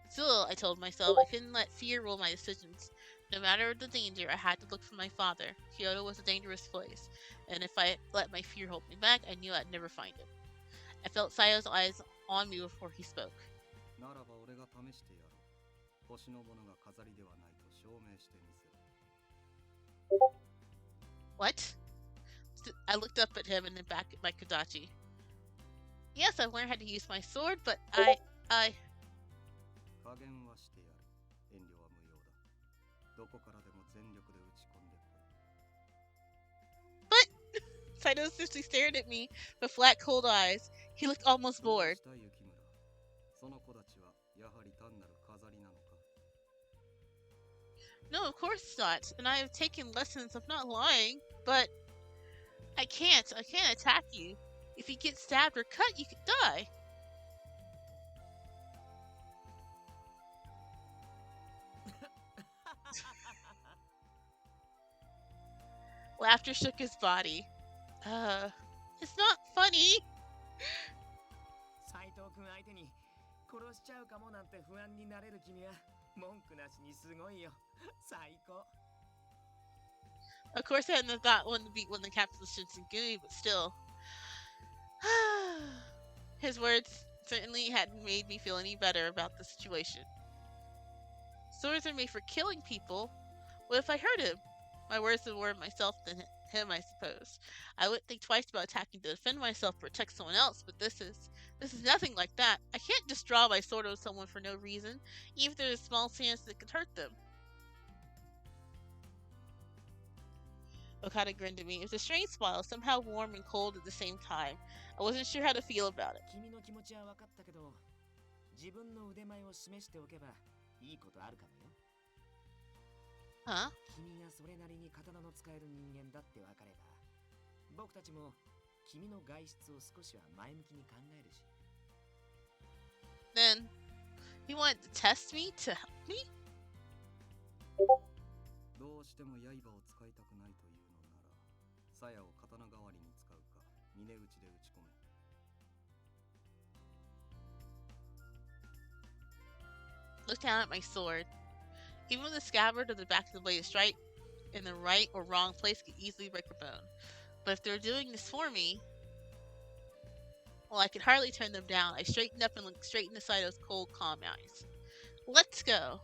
Still, I told myself, I couldn't let fear rule my decisions. No matter the danger, I had to look for my father. Kyoto was a dangerous place, and if I let my fear hold me back, I knew I'd never find him. I felt Sayo's eyes on me before he spoke. ならば俺が試してやろう。星のものが飾りではないと証明してみせろ。What? I looked up at him and then back at my Kodachi. Yes, I've learned how to use my sword, but I... 加減はしてやる。遠慮は無用だ。どこからでも全力で打ち込んでこい。But... Saito simply stared at me with flat, cold eyes. He looked almost bored. その子たちはやはり単なる飾りなのか? No, of course not. And I have taken lessons of not lying, but... I can't attack you. If you get stabbed or cut, you could die. Laughter shook his body. It's not funny. 斉藤君相手に殺しちゃうかもなんて不安になれる君は文句なしにすごいよ。最高。Of course, I hadn't thought one to beat one of the captains of Shinsengumi, but still. His words certainly hadn't made me feel any better about the situation. Swords are made for killing people. What if I hurt him? My words would warn myself than him, I suppose. I wouldn't think twice about attacking to defend myself or protect someone else, but this is nothing like that. I can't just draw my sword on someone for no reason, even if there's a small chance that it could hurt them. Okada grinned at me. It was a strange smile, somehow warm and cold at the same time. I wasn't sure how to feel about it. 君の気持ちは分かったけど、自分の腕前を示しておけばいいことあるかもよ。Huh? 君がそれなりに刀の使える人間だって分かれば、僕たちも君の外出を少しは前向きに考えるし。Then He wanted to test me to help me? どうしても刃を使いたくないというのなら、鞘を刀代わりに使うか、峰打ちで打ち込め。Look down at my sword. Even the scabbard of the back of the blade is straight in the right or wrong place could easily break a bone. But if they're doing this for me, well, I could hardly turn them down. I straightened up and looked straight into Saido's cold, calm eyes. Let's go.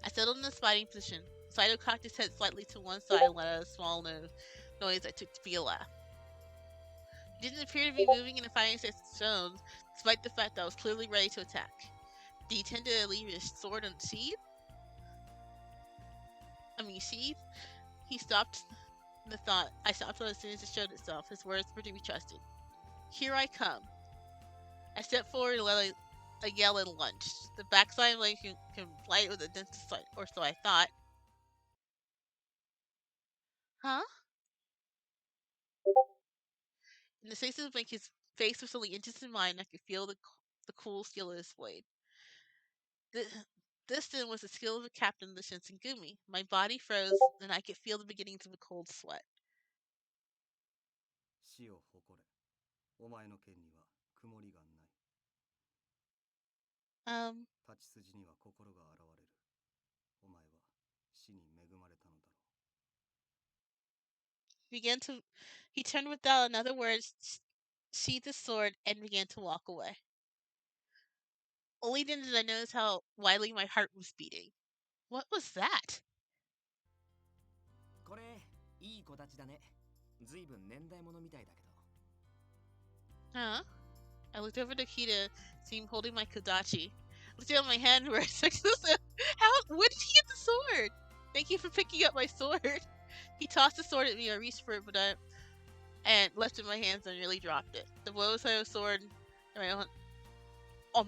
I settled in the fighting position. Saido cocked his head slightly to one side and let out a small noise I took to be a laugh. He didn't appear to be moving in a fighting zone, despite the fact that I was clearly ready to attack. Did he tend to leave his sword unsheathed? Sheath? He stopped the thought. I stopped as soon as it showed itself. His words were to be trusted. Here I come. I stepped forward and let a yell and lunged. The backside of my blade can light with a dentist sight, or so I thought. Huh? In the space of his face was only inches in mine, I could feel the cool steel of his blade. This then was the skill of a captain of the Shinsengumi. My body froze, and I could feel the beginnings of a cold sweat. 死を誇れ。お前の剣には曇りがない。立ち筋には心が現れる。お前は死に恵まれたのだろう。He turned without another word, sheathed his sword, and began to walk away. Only then did I notice how wildly my heart was beating. What was that? これいい子たちだね。ずいぶん年代物みたいだけど。Huh? I looked over to Akita, seeing him holding my kodachi. I looked down at my hand where I expected this. When did he get the sword? Thank you for picking up my sword. He tossed the sword at me. I reached for it, and left it in my hands and nearly dropped it. The blow of the sword on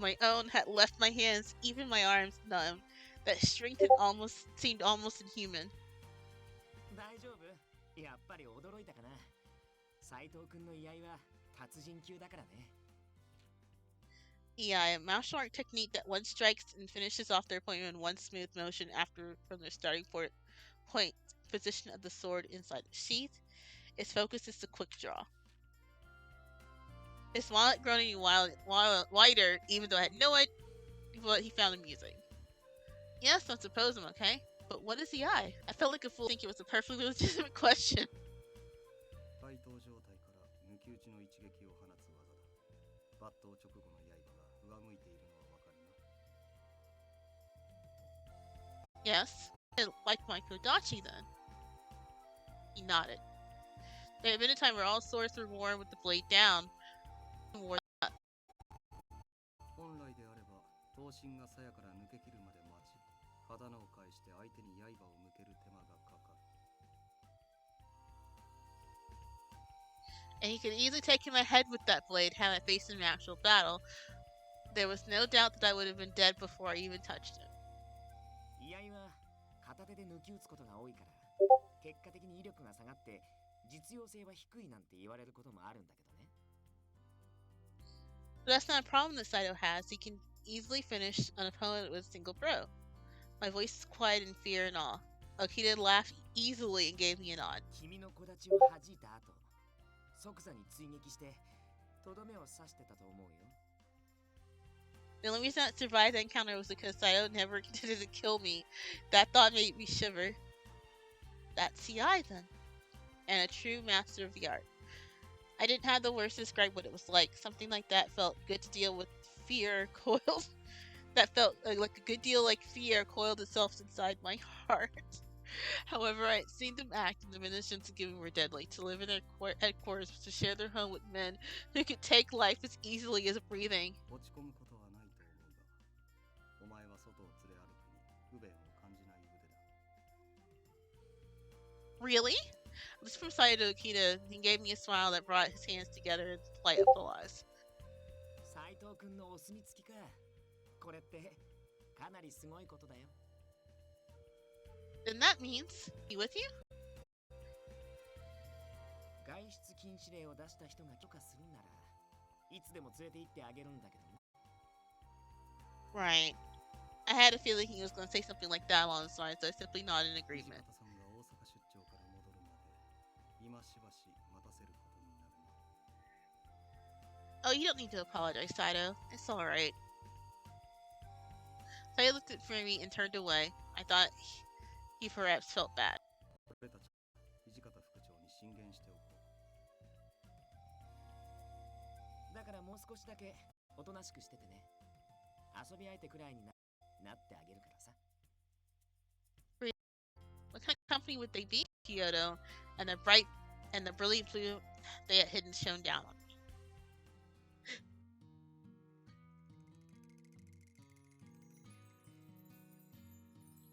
my own had left my hands, even my arms, numb. That strength had seemed almost inhuman. 大丈夫？やっぱり驚いたかな。斉藤君の居合は達人級だからね。Yeah, a martial art technique that one strikes and finishes off their opponent in one smooth motion from their starting point position of the sword inside the sheath. Its focus is the quick draw. His smile had grown even wider, even though I had no idea what he found amusing. Yes, I suppose I'm okay. But what is the eye? I felt like a fool thinking it was a perfectly legitimate question. 対等状態から抜き打ちの一撃を放つ技だ。抜刀直後の刃が上向いているのはわかるな。Yes, like my kodachi then. He nodded. There had been a time where all swords were worn with the blade down. 本来であれば、刀身が鞘から抜け切るまで待ち、刀を返して相手に刃を向ける手間がかかる。And he could easily take my head with that blade had I faced him in actual battle. There was no doubt that I would have been dead before I even touched him. 居合は片手で抜き打つことが多いから、結果的に威力が下がって実用性は低いなんて言われることもあるんだけどね。But that's not a problem that Saito has. He can easily finish an opponent with a single blow. My voice is quiet in fear and awe. Akita laughed easily and gave me a nod. 君の小立ちを弾いた後、即座に追撃してとどめを刺してたと思うよ。The only reason I survived that encounter was because Saito never intended to kill me. That thought made me shiver. That's the eye then, and a true master of the art. I didn't have the words to describe what it was like. Something like that felt good to deal with fear coiled. That felt like a good deal like fear coiled itself inside my heart. However, I had seen them act, and the munitions given were deadly. To live in their headquarters was to share their home with men who could take life as easily as breathing. Really? This from Saito Akita. He gave me a smile that brought his hands together and light up the eyes. 斉藤君のお墨付きか。これってかなりすごいことだよ。Then that means he with you? 外出禁止令を出した人が許可するならいつでも連れて行ってあげるんだけどね。Right. I had a feeling he was going to say something like that along those lines, so I simply nodded in 土 agreement. 方さんが大阪出張から戻るまで今しばし待たせることになるな。 Oh, you don't need to apologize, Saito. It's alright. Saito looked at me and turned away. I thought he perhaps felt bad. 俺たち土方副長に進言しておこう。だからもう少しだけおとなしくしててね。遊び相手くらいになってあげるからさ。What kind of company would they be, Kyoto? And the brilliant blue they had hidden shone down on me.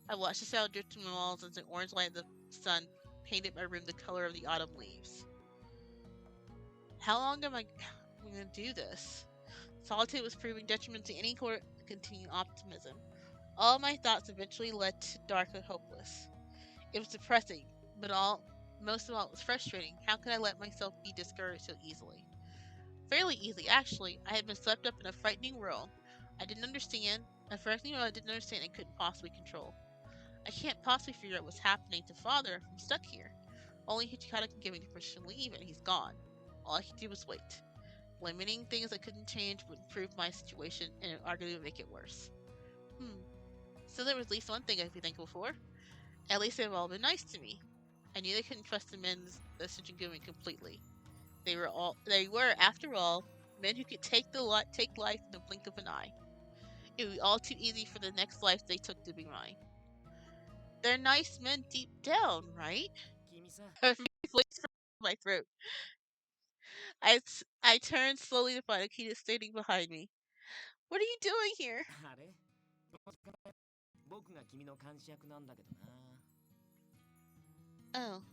I watched the shadow drift from the walls as the orange light of the sun painted my room the color of the autumn leaves. How long am I going to do this? Solitude was proving detrimental to any continued optimism. All my thoughts eventually led to dark and hopeless. It was depressing, but most of all, it was frustrating. How could I let myself be discouraged so easily? Fairly easily, actually. I had been swept up in a frightening world. I didn't understand. A frightening world I didn't understand and couldn't possibly control. I can't possibly figure out what's happening to Father if I'm stuck here. Only Hichikata can give me permission to leave, and he's gone. All I could do was wait. Limiting things I couldn't change would improve my situation, and arguably would make it worse. So there was at least one thing I could be thankful for. At least they've all been nice to me. I knew they couldn't trust the men that Shinigami completely. They were, after all, men who could take life in the blink of an eye. It would be all too easy for the next life they took to be mine. They're nice men deep down, right? Her voice from my throat. I turned slowly to find Akita standing behind me. What are you doing here? あれ僕が君の監視役なんだけどな。Oh,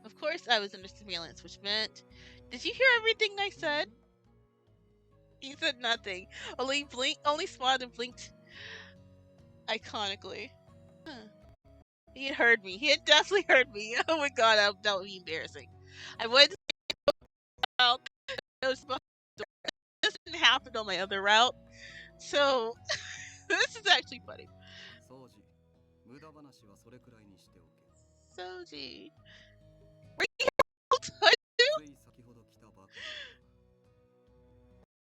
of course I was under surveillance, which meant... Did you hear everything I said? He said nothing. Only smiled and blinked iconically. Huh. He had heard me. He had definitely heard me. Oh my god, that would be embarrassing. I wanted to say out. This didn't happen on my other route. So, this is actually funny. Soji, 無駄話はそれくらいにしておけ。 Soji. Were you able to touch you? つい先ほど来たばかり。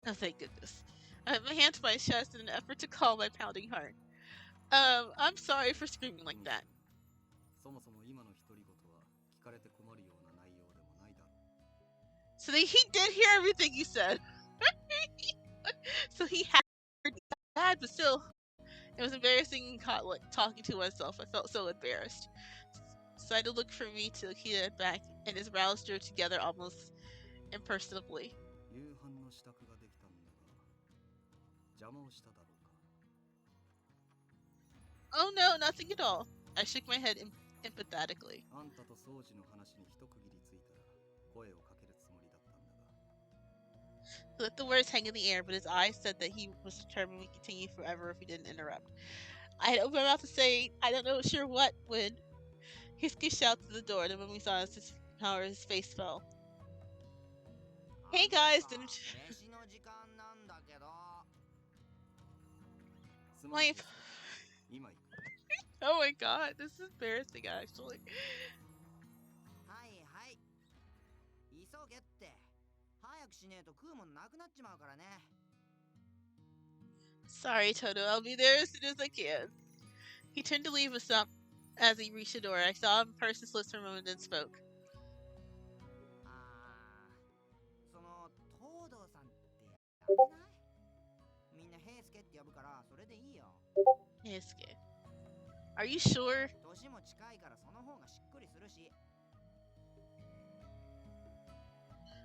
Oh, thank goodness. I put my hand to my chest in an effort to calm my pounding heart. I'm sorry for screaming like that. そもそも今の独り言は聞かれて困るような内容でもないだろう。 So he did hear everything you said. So he had heard me bad, but still, it was embarrassing talking to myself. I felt so embarrassed. So I had to look from me to Akita and back, and his brows drew together almost imperceptibly. 夕飯の支度ができたんだが邪魔をしただろうか。 Oh no, nothing at all. I shook my head empathetically. あんたと掃除の話に一区切りついたら声をかけるつもりだったんだが。 He let the words hang in the air, but his eyes said that he was determined we continue forever if we didn't interrupt. I had opened my mouth to say, I don't know sure what, when he skished out to the door, and when we saw how his face fell. Hey guys, didn't 飯の時間なんだけど。すまんですが今行く。 Oh my god, this is embarrassing actually. はいはい。急げって。早くしねえと食うもんなくなっちまうからね。 Sorry, Toto, I'll be there as soon as I can. He turned to leave us up as he reached the door. I saw him purse his lips for a moment and then spoke. その東堂さんってやめないみんな平助って呼ぶからそれでいいよ。 Heisuke. Are you sure? 年も近いからその方がしっくりするし。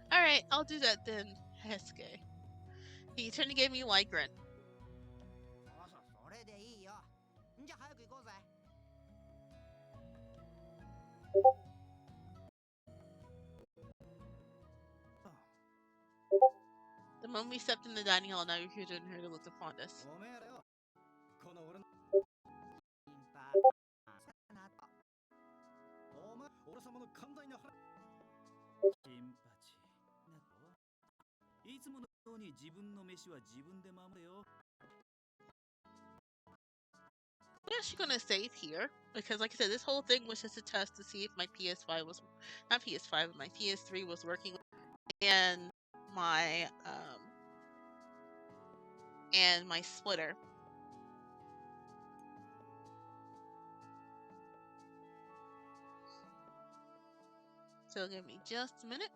Alright, I'll do that then, Heisuke. He turned and gave me a wide grin. それでいいよ。じゃあ早く行こうぜ。 The moment we stepped in the dining hall, now Naruto and Naruto looked upon us. おめえらよ。この俺のお前俺様の寛大な腹。金八なといつものように自分の飯は自分で守れよ。actually gonna save here because, like I said, this whole thing was just a test to see if my PS5 was not PS5, but my PS3 was working, and my my splitter. So give me just a minute.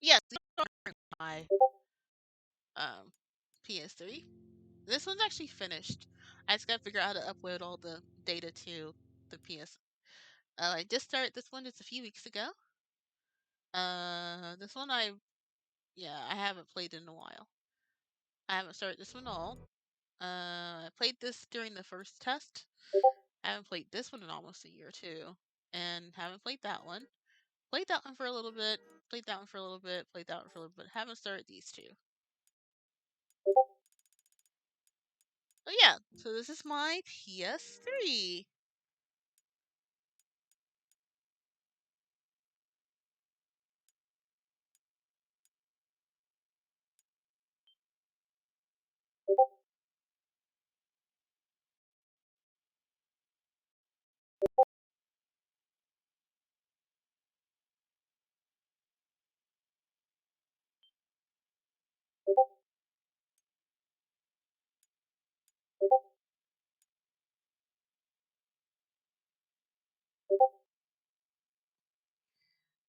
Yes, my um PS3. This one's actually finished. I just gotta figure out how to upload all the data to the PS. I just started this one just a few weeks ago. This one I haven't played in a while. I haven't started this one at all. I played this during the first test. I haven't played this one in almost a year too, and haven't played that one. Played that one for a little bit. Played that one for a little bit. Played that one for a little bit. Haven't started these two. But yeah, so this is my PS3.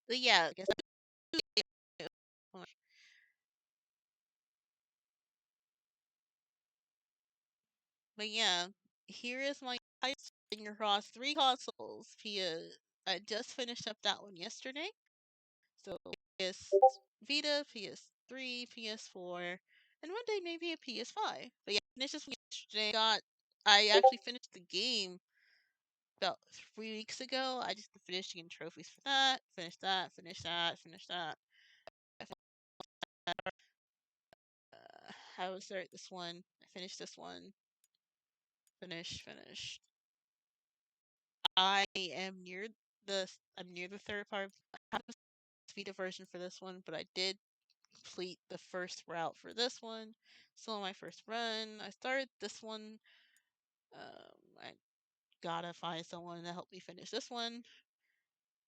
But yeah, I guess. But yeah, here is my finger across three consoles. I just finished up that one yesterday. So PS Vita, PS3, PS4, and one day maybe a PS5. But yeah, I finished this one yesterday. I actually finished the game about 3 weeks ago. I just finished getting trophies for that. Finished that. Finished that. Finished that. I would start this one. I finished this one. Finish. I am near I'm near the third part. I have a Vita version for this one, but I did complete the first route for this one. Still on my first run. I started this one. I gotta find someone to help me finish this one.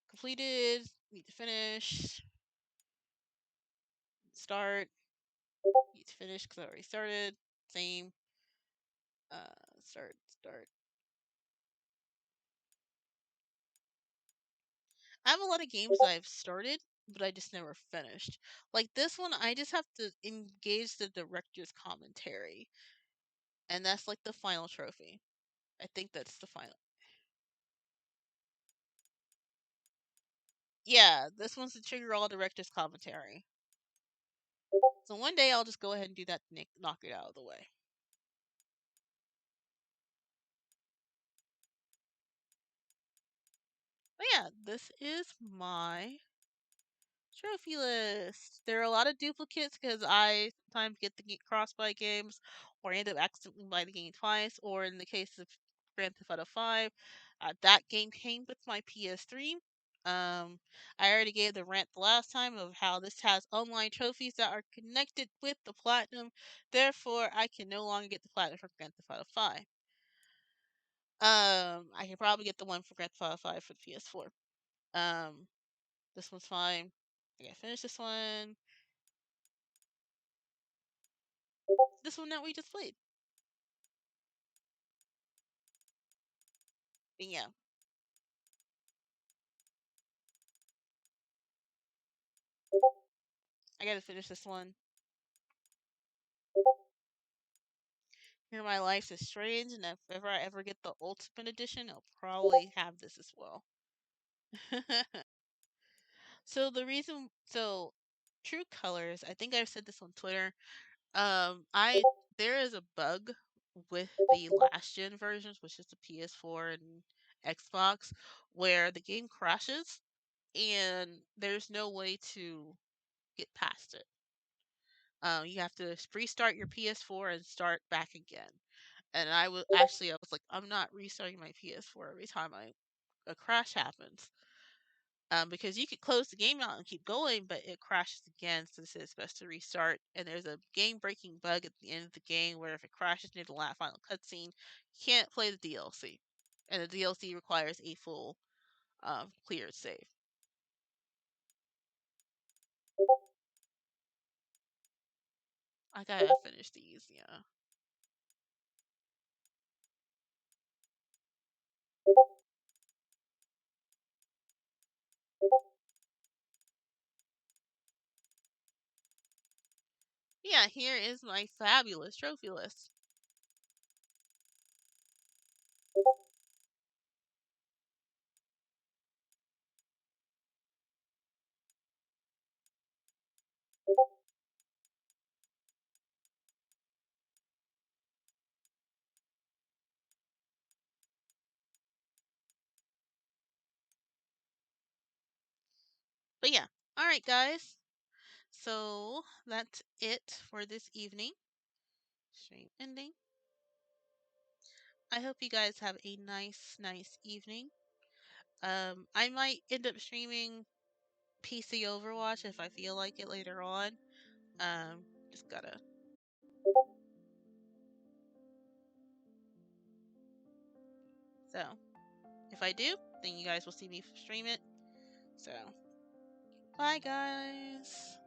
Completed. Need to finish. Start. Need to finish because I already started. Same. Start. I have a lot of games that I've started, but I just never finished. Like this one, I just have to engage the director's commentary, and that's like the final trophy. I think that's the final. Yeah, this one's to trigger all director's commentary. So one day I'll just go ahead and do that to knock it out of the way. But yeah, this is my trophy list. There are a lot of duplicates because I sometimes get the cross-buy games, or end up accidentally buying the game twice, or in the case of Grand Theft Auto 5, that game came with my PS3. I already gave the rant the last time of how this has online trophies that are connected with the platinum, therefore I can no longer get the platinum for Grand Theft Auto 5. I can probably get the one for Grand Theft Auto 5 for the PS4. Um, this one's fine. I gotta finish this one. This one that we just played. But yeah. I gotta finish this one. Here My Life is Strange, and if ever I ever get the Ultimate Edition, I'll probably have this as well. So True Colors, I think I've said this on Twitter. I there is a bug with the last gen versions, which is the PS4 and Xbox, where the game crashes and there's no way to get past it. You have to restart your PS4 and start back again. And I was like, I'm not restarting my PS4 every time a crash happens. Because you could close the game out and keep going, but it crashes again, so it's best to restart. And there's a game-breaking bug at the end of the game where if it crashes near the last final cutscene, you can't play the DLC, and the DLC requires a full cleared save. I gotta finish these, yeah. Yeah, here is my fabulous trophy list. But yeah, alright, guys. So that's it for this evening. Stream ending. I hope you guys have a nice evening. I might end up streaming PC Overwatch if I feel like it later on. Just gotta. So, if I do, then you guys will see me stream it. So, bye guys.